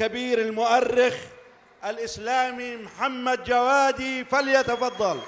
الكبير المؤرخ الإسلامي محمد جوادي، فليتفضل.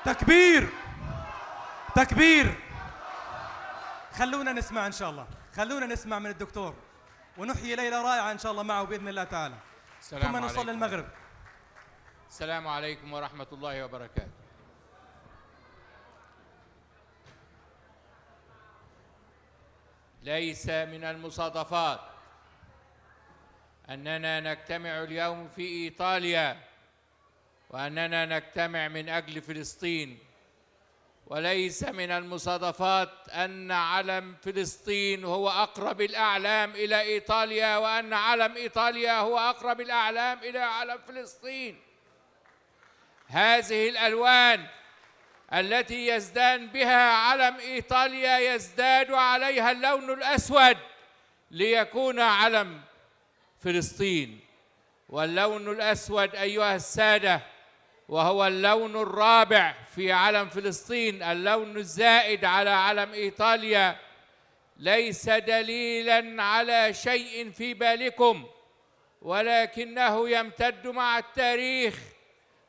تكبير تكبير. خلونا نسمع إن شاء الله، خلونا نسمع من الدكتور ونحيي ليلة رائعة إن شاء الله معه بإذن الله تعالى، ثم نصلي المغرب. السلام عليكم ورحمة الله وبركاته. ليس من المصادفات أننا نجتمع اليوم في إيطاليا وأننا نجتمع من أجل فلسطين، وليس من المصادفات أن علم فلسطين هو أقرب الأعلام إلى إيطاليا، وأن علم إيطاليا هو أقرب الأعلام إلى علم فلسطين. هذه الألوان التي يزدان بها علم إيطاليا يزداد عليها اللون الأسود ليكون علم فلسطين. واللون الأسود أيها السادة وهو اللون الرابع في علم فلسطين، اللون الزائد على علم إيطاليا، ليس دليلاً على شيء في بالكم، ولكنه يمتد مع التاريخ،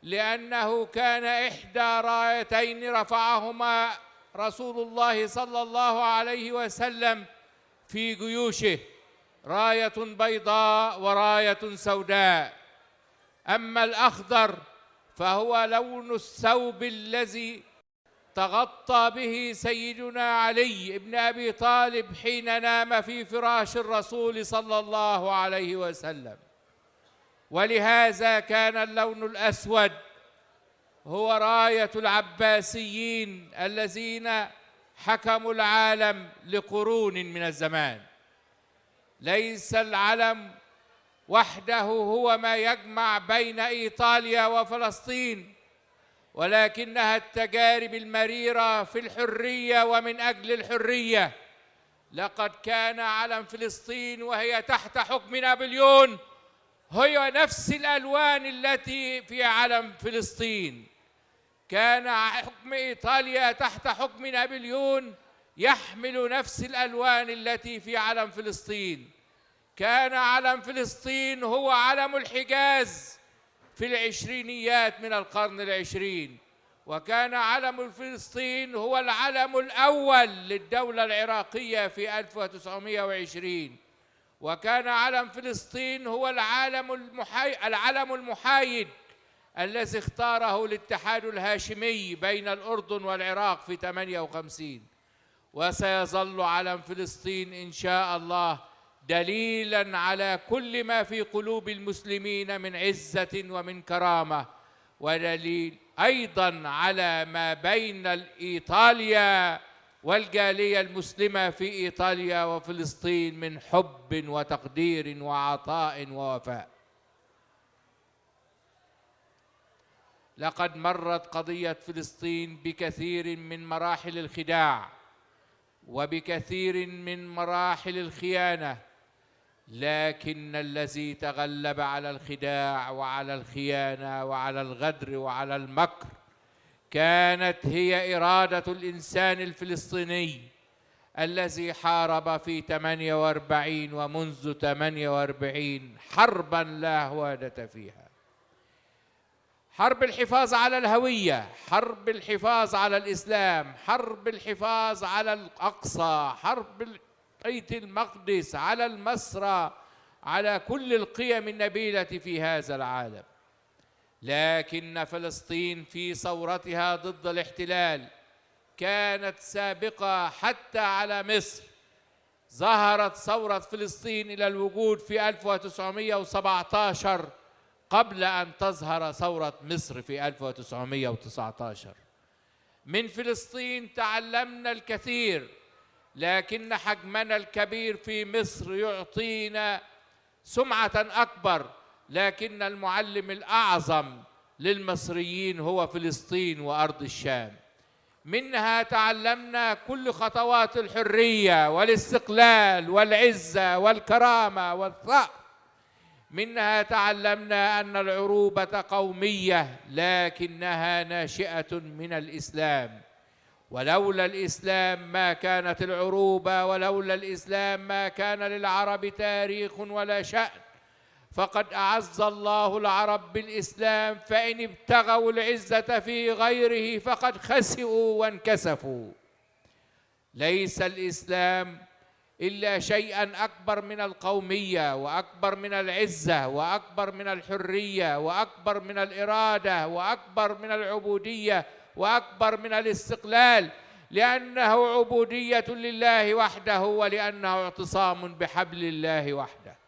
لأنه كان إحدى رايتين رفعهما رسول الله صلى الله عليه وسلم في جيوشه، راية بيضاء وراية سوداء. أما الأخضر فهو لون الثوب الذي تغطى به سيدنا علي بن أبي طالب حين نام في فراش الرسول صلى الله عليه وسلم. ولهذا كان اللون الأسود هو راية العباسيين الذين حكموا العالم لقرون من الزمان. ليس العلم وحده هو ما يجمع بين إيطاليا وفلسطين، ولكنها التجارب المريرة في الحرية ومن أجل الحرية. لقد كان علم فلسطين وهي تحت حكم نابليون هي نفس الألوان التي في علم فلسطين. كان حكم إيطاليا تحت حكم نابليون يحمل نفس الألوان التي في علم فلسطين. كان علم فلسطين هو علم الحجاز في العشرينيات من القرن العشرين، وكان علم فلسطين هو العلم الأول للدولة العراقية في 1920، وكان علم فلسطين هو العلم المحايد الذي اختاره الاتحاد الهاشمي بين الأردن والعراق في 58. وسيظل علم فلسطين إن شاء الله دليلاً على كل ما في قلوب المسلمين من عزة ومن كرامة، ودليل أيضاً على ما بين إيطاليا والجالية المسلمة في إيطاليا وفلسطين من حب وتقدير وعطاء ووفاء. لقد مرت قضية فلسطين بكثير من مراحل الخداع وبكثير من مراحل الخيانة، لكن الذي تغلب على الخداع وعلى الخيانة وعلى الغدر وعلى المكر كانت هي إرادة الإنسان الفلسطيني الذي حارب في 48 ومنذ 48 حرباً لا هوادة فيها. حرب الحفاظ على الهوية، حرب الحفاظ على الإسلام، حرب الحفاظ على الأقصى، حرب بيت المقدس، على المسرى، على كل القيم النبيلة في هذا العالم. لكن فلسطين في ثورتها ضد الاحتلال كانت سابقة حتى على مصر. ظهرت ثورة فلسطين إلى الوجود في 1917 قبل أن تظهر ثورة مصر في 1919. من فلسطين تعلمنا الكثير، لكن حجمنا الكبير في مصر يعطينا سمعة أكبر، لكن المعلم الأعظم للمصريين هو فلسطين وأرض الشام. منها تعلمنا كل خطوات الحرية والاستقلال والعزة والكرامة والثأر. منها تعلمنا أن العروبة قومية لكنها ناشئة من الإسلام، ولولا الإسلام ما كانت العروبة، ولولا الإسلام ما كان للعرب تاريخ ولا شأن. فقد أعز الله العرب بالإسلام، فإن ابتغوا العزة في غيره فقد خسئوا وانكسفوا. ليس الإسلام إلا شيئا أكبر من القومية، وأكبر من العزة، وأكبر من الحرية، وأكبر من الإرادة، وأكبر من العبودية، وأكبر من الاستقلال، لأنه عبودية لله وحده، ولأنه اعتصام بحبل الله وحده.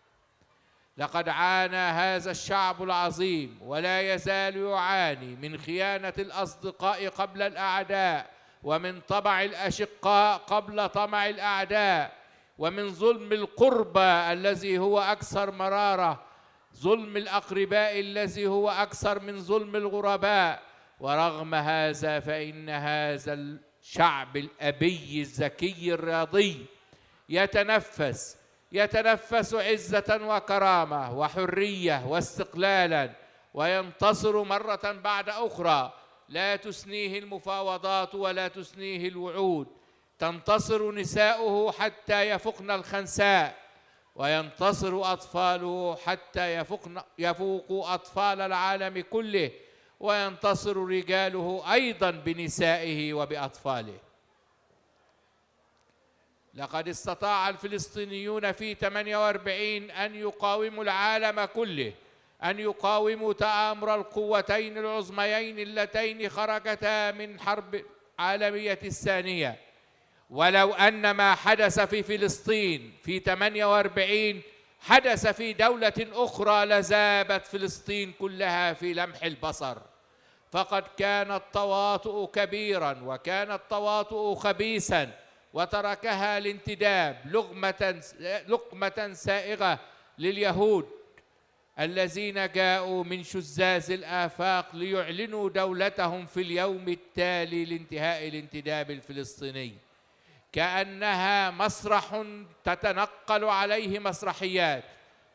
لقد عانى هذا الشعب العظيم ولا يزال يعاني من خيانة الأصدقاء قبل الأعداء، ومن طمع الأشقاء قبل طمع الأعداء، ومن ظلم القربى الذي هو أكثر مرارة، ظلم الأقرباء الذي هو أكثر من ظلم الغرباء. ورغم هذا فإن هذا الشعب الأبي الذكي الرياضي يتنفس عزة وكرامة وحرية واستقلالا، وينتصر مرة بعد أخرى. لا تسنيه المفاوضات ولا تسنيه الوعود. تنتصر نساؤه حتى يفقن الخنساء، وينتصر أطفاله حتى يفوقوا أطفال العالم كله، وينتصر رجاله أيضا بنسائه وبأطفاله. لقد استطاع الفلسطينيون في 48 أن يقاوموا العالم كله، أن يقاوموا تآمر القوتين العظميين اللتين خرجتا من حرب العالمية الثانية. ولو أن ما حدث في فلسطين في 48 حدث في دولة أخرى لذابت فلسطين كلها في لمح البصر. فقد كان التواطؤ كبيرا، وكان التواطؤ خبيثا، وتركها الانتداب لقمة سائغة لليهود الذين جاءوا من شزاز الآفاق ليعلنوا دولتهم في اليوم التالي لانتهاء الانتداب الفلسطيني، كأنها مسرح تتنقل عليه مسرحيات.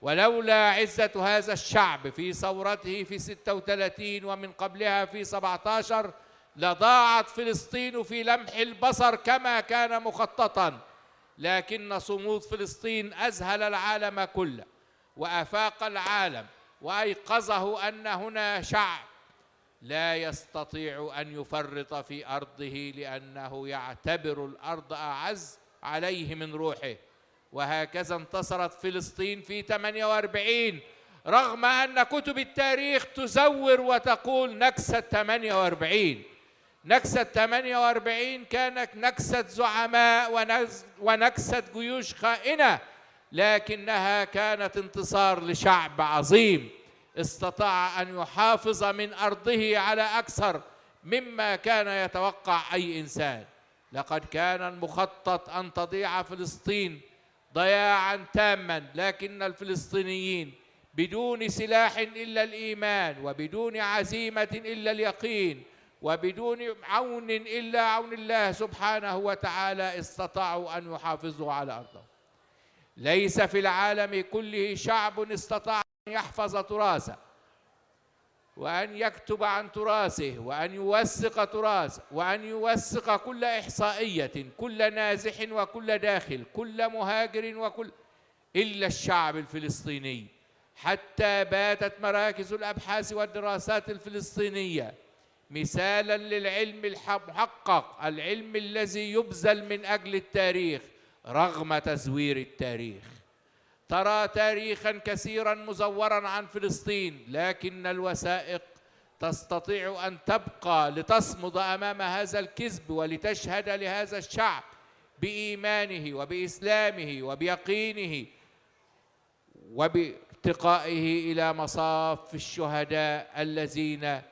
ولولا عزة هذا الشعب في ثورته في 36 ومن قبلها في 17 لضاعت فلسطين في لمح البصر كما كان مخططا. لكن صمود فلسطين أذهل العالم كله، وأفاق العالم، وأيقظه أن هنا شعب لا يستطيع أن يفرط في أرضه، لأنه يعتبر الأرض أعز عليه من روحه. وهكذا انتصرت فلسطين في 48 رغم أن كتب التاريخ تزور وتقول نكسة 48. نكسة 48 كانت نكسة زعماء ونكسة جيوش خائنة، لكنها كانت انتصار لشعب عظيم استطاع أن يحافظ من أرضه على أكثر مما كان يتوقع أي إنسان. لقد كان المخطط أن تضيع فلسطين ضياعا تاما، لكن الفلسطينيين بدون سلاح إلا الإيمان، وبدون عزيمة إلا اليقين، وبدون عون إلا عون الله سبحانه وتعالى استطاعوا أن يحافظوا على أرضهم. ليس في العالم كله شعب استطاع أن يحفظ تراثه، وأن يكتب عن تراثه، وأن يوثق تراثه، وأن يوثق كل إحصائية، كل نازح وكل داخل، كل مهاجر وكل، إلا الشعب الفلسطيني. حتى باتت مراكز الأبحاث والدراسات الفلسطينية مثالا للعلم المحقق، العلم الذي يبذل من أجل التاريخ رغم تزوير التاريخ. ترى تاريخا كثيرا مزورا عن فلسطين، لكن الوثائق تستطيع أن تبقى لتصمد أمام هذا الكذب ولتشهد لهذا الشعب بإيمانه وبإسلامه وبيقينه وبارتقائه إلى مصاف الشهداء الذين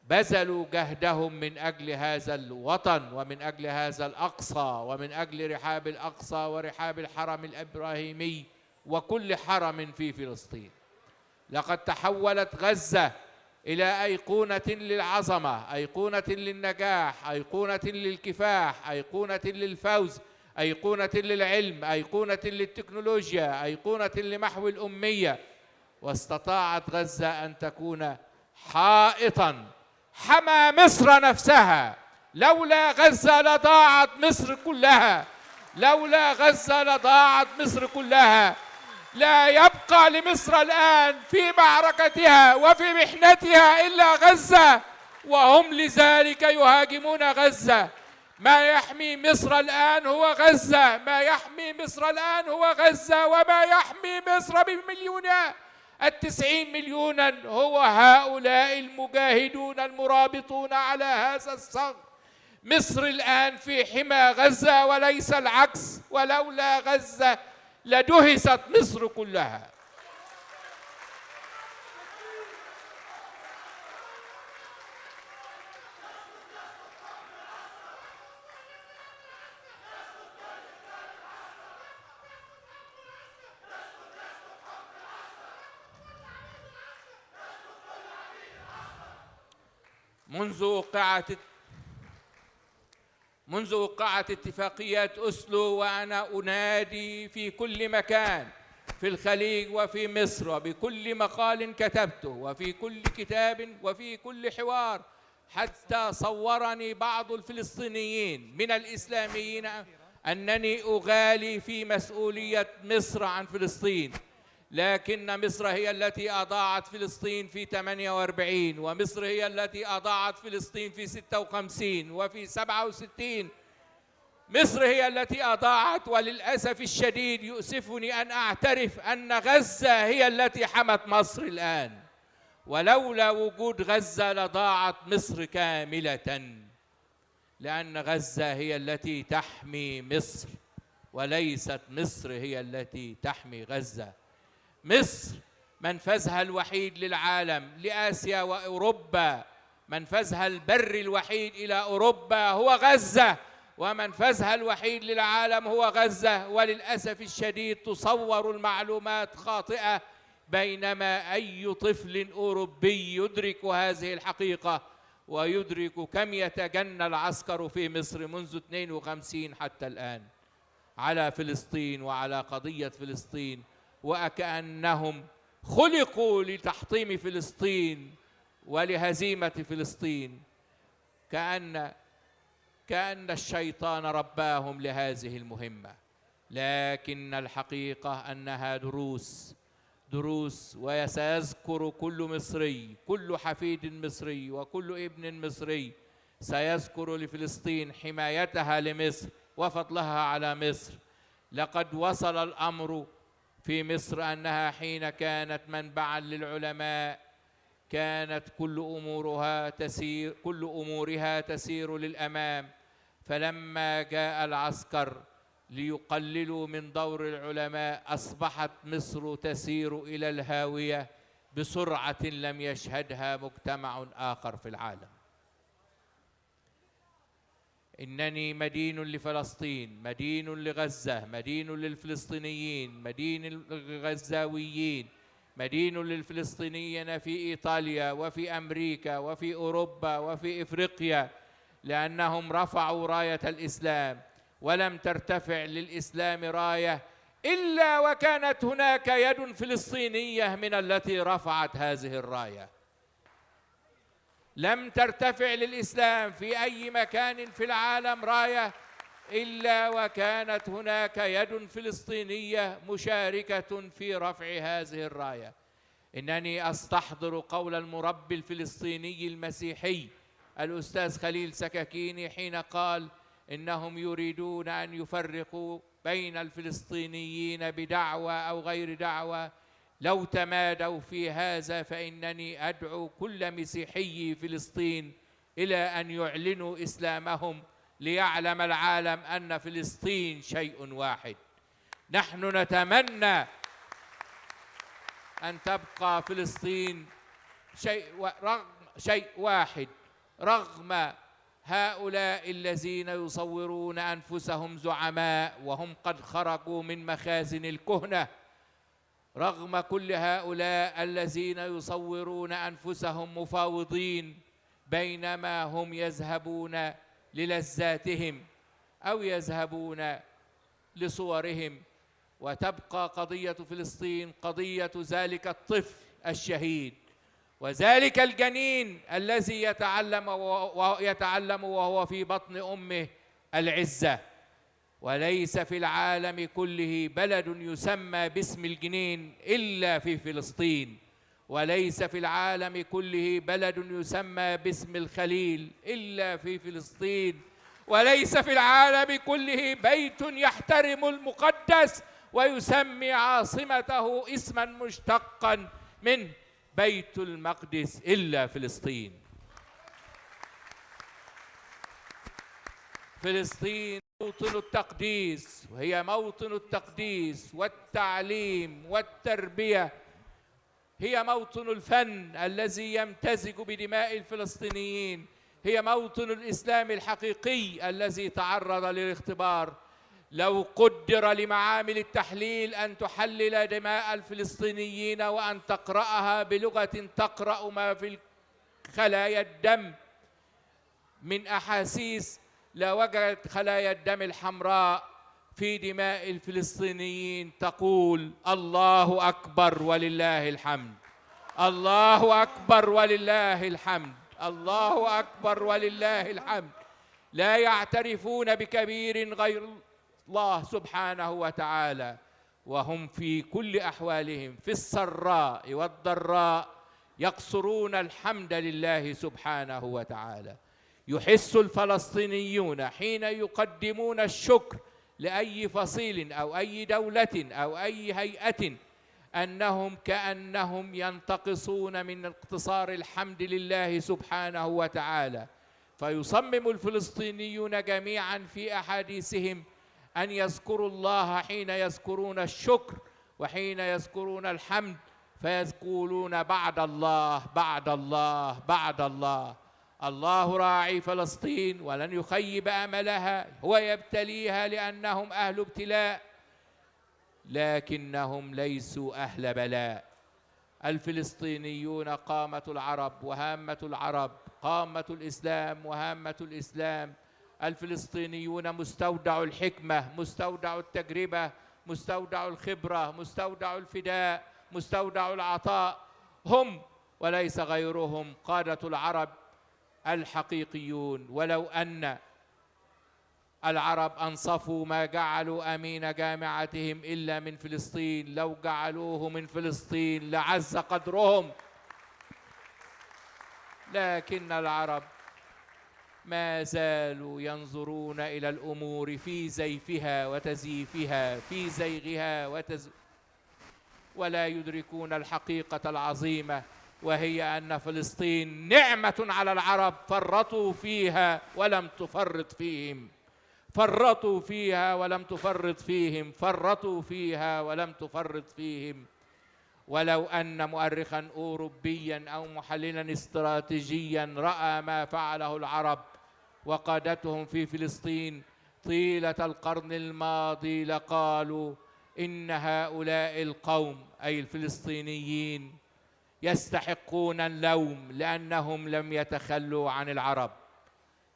بذلوا جهدهم من أجل هذا الوطن ومن أجل هذا الأقصى ومن أجل رحاب الأقصى ورحاب الحرم الإبراهيمي وكل حرم في فلسطين. لقد تحولت غزة إلى أيقونة للعظمة، أيقونة للنجاح، أيقونة للكفاح، أيقونة للفوز، أيقونة للعلم، أيقونة للتكنولوجيا، أيقونة لمحو الأمية. واستطاعت غزة أن تكون حائطاً حمى مصر نفسها. لولا غزة لضاعت مصر كلها، لولا غزة لضاعت مصر كلها. لا يبقى لمصر الآن في معركتها وفي محنتها إلا غزة، وهم لذلك يهاجمون غزة. ما يحمي مصر الآن هو غزة، ما يحمي مصر الآن هو غزة، وما يحمي مصر بمليونها 90 مليونا هو هؤلاء المجاهدون المرابطون على هذا الصغر. مصر الآن في حمى غزة وليس العكس، ولولا غزة لدهست مصر كلها. منذ وقعت اتفاقيات أوسلو وأنا أنادي في كل مكان في الخليج وفي مصر وبكل مقال كتبته وفي كل كتاب وفي كل حوار، حتى صورني بعض الفلسطينيين من الإسلاميين أنني أغالي في مسؤولية مصر عن فلسطين. لكن مصر هي التي أضاعت فلسطين في 48، ومصر هي التي أضاعت فلسطين في 56 وفي 67. مصر هي التي أضاعت، وللأسف الشديد يؤسفني أن أعترف أن غزة هي التي حمت مصر الآن. ولولا وجود غزة لضاعت مصر كاملة، لأن غزة هي التي تحمي مصر وليست مصر هي التي تحمي غزة. مصر منفذها الوحيد للعالم، لآسيا وأوروبا. منفذها البري الوحيد إلى أوروبا هو غزة، ومنفذها الوحيد للعالم هو غزة. وللأسف الشديد تصور المعلومات خاطئة، بينما أي طفل أوروبي يدرك هذه الحقيقة ويدرك كم يتجنى العسكر في مصر منذ 52 حتى الآن على فلسطين وعلى قضية فلسطين، وكأنهم خلقوا لتحطيم فلسطين ولهزيمة فلسطين. كأن الشيطان رباهم لهذه المهمة. لكن الحقيقة أنها دروس، وسيذكر كل مصري، كل حفيد مصري وكل ابن مصري سيذكر لفلسطين حمايتها لمصر وفضلها على مصر. لقد وصل الأمر في مصر أنها حين كانت منبعاً للعلماء كانت كل أمورها تسير للأمام، فلما جاء العسكر ليقللوا من دور العلماء أصبحت مصر تسير إلى الهاوية بسرعة لم يشهدها مجتمع آخر في العالم. إنني مدين لفلسطين، مدين لغزة، مدين للفلسطينيين، مدين للغزاويين، مدين للفلسطينيين في إيطاليا وفي أمريكا وفي أوروبا وفي إفريقيا، لأنهم رفعوا راية الإسلام، ولم ترتفع للإسلام راية إلا وكانت هناك يد فلسطينية من التي رفعت هذه الراية. لم ترتفع للإسلام في أي مكان في العالم راية إلا وكانت هناك يد فلسطينية مشاركة في رفع هذه الراية. إنني أستحضر قول المربي الفلسطيني المسيحي الأستاذ خليل سكاكيني حين قال إنهم يريدون أن يفرقوا بين الفلسطينيين بدعوة أو غير دعوة، لو تمادوا في هذا فإنني أدعو كل مسيحي فلسطين إلى أن يعلنوا إسلامهم ليعلم العالم أن فلسطين شيء واحد. نحن نتمنى أن تبقى فلسطين شيء واحد رغم هؤلاء الذين يصورون أنفسهم زعماء وهم قد خرجوا من مخازن الكهنة، رغم كل هؤلاء الذين يصورون أنفسهم مفاوضين بينما هم يذهبون للذاتهم أو يذهبون لصورهم. وتبقى قضية فلسطين قضية ذلك الطفل الشهيد وذلك الجنين الذي يتعلم وهو في بطن أمه العزة. وليس في العالم كله بلد يسمى باسم الجنين إلا في فلسطين، وليس في العالم كله بلد يسمى باسم الخليل إلا في فلسطين، وليس في العالم كله بيت يحترم المقدس ويسمي عاصمته اسما مشتقا من بيت المقدس إلا فلسطين. فلسطين موطن التقديس، وهي موطن التقديس والتعليم والتربية، هي موطن الفن الذي يمتزج بدماء الفلسطينيين، هي موطن الإسلام الحقيقي الذي تعرض للاختبار. لو قدر لمعامل التحليل أن تحلل دماء الفلسطينيين وأن تقرأها بلغة تقرأ ما في خلايا الدم من أحاسيس، لوجدت خلايا الدم الحمراء في دماء الفلسطينيين تقول الله أكبر ولله الحمد، الله أكبر ولله الحمد، الله أكبر ولله الحمد. لا يعترفون بكبير غير الله سبحانه وتعالى، وهم في كل أحوالهم في السراء والضراء يقصرون الحمد لله سبحانه وتعالى. يحس الفلسطينيون حين يقدمون الشكر لأي فصيل أو أي دولة أو أي هيئة أنهم كأنهم ينتقصون من اقتصار الحمد لله سبحانه وتعالى. فيصمم الفلسطينيون جميعا في أحاديثهم أن يذكروا الله حين يذكرون الشكر وحين يذكرون الحمد، فيقولون بعد الله بعد الله بعد الله. الله راعي فلسطين ولن يخيب أملها، هو يبتليها لأنهم أهل ابتلاء لكنهم ليسوا أهل بلاء. الفلسطينيون قامة العرب وهامة العرب، قامة الإسلام وهامة الإسلام. الفلسطينيون مستودع الحكمة، مستودع التجربة، مستودع الخبرة، مستودع الفداء، مستودع العطاء. هم وليس غيرهم قادة العرب الحقيقيون. ولو أن العرب أنصفوا ما جعلوا أمين جامعتهم إلا من فلسطين، لو جعلوه من فلسطين لعز قدرهم. لكن العرب ما زالوا ينظرون إلى الأمور في زيفها وتزييفها، في زيغها ولا يدركون الحقيقة العظيمة، وهي أن فلسطين نعمة على العرب فرطوا فيها ولم تفرط فيهم، فرطوا فيها ولم تفرط فيهم، فرطوا فيها ولم تفرط فيهم. ولو أن مؤرخا أوروبيا أو محللا استراتيجيا رأى ما فعله العرب وقادتهم في فلسطين طيلة القرن الماضي لقالوا إن هؤلاء القوم أي الفلسطينيين يستحقون اللوم لأنهم لم يتخلوا عن العرب.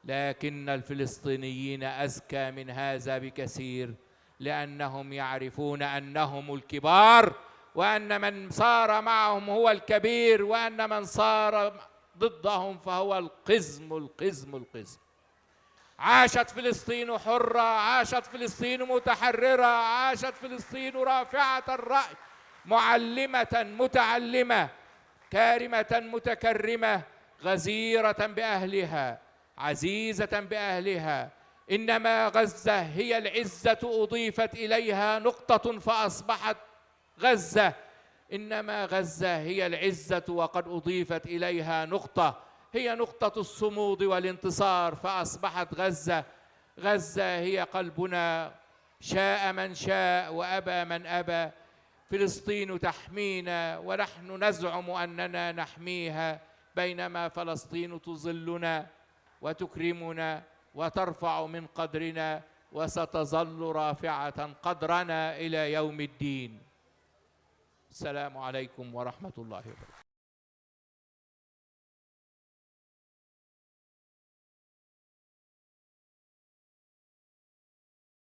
لكن الفلسطينيين أذكى من هذا بكثير، لأنهم يعرفون أنهم الكبار، وأن من صار معهم هو الكبير، وأن من صار ضدهم فهو القزم القزم القزم. عاشت فلسطين حرة، عاشت فلسطين متحررة، عاشت فلسطين رافعة الرأي، معلمة متعلمة، كارمة متكرمة، غزيرة بأهلها، عزيزة بأهلها. إنما غزة هي العزة أضيفت إليها نقطة فأصبحت غزة. إنما غزة هي العزة، وقد أضيفت إليها نقطة هي نقطة الصمود والانتصار، فأصبحت غزة هي قلبنا، شاء من شاء وأبى من أبى. فلسطين تحمينا ونحن نزعم أننا نحميها، بينما فلسطين تظلنا وتكرمنا وترفع من قدرنا، وستظل رافعة قدرنا إلى يوم الدين. السلام عليكم ورحمة الله وبركاته.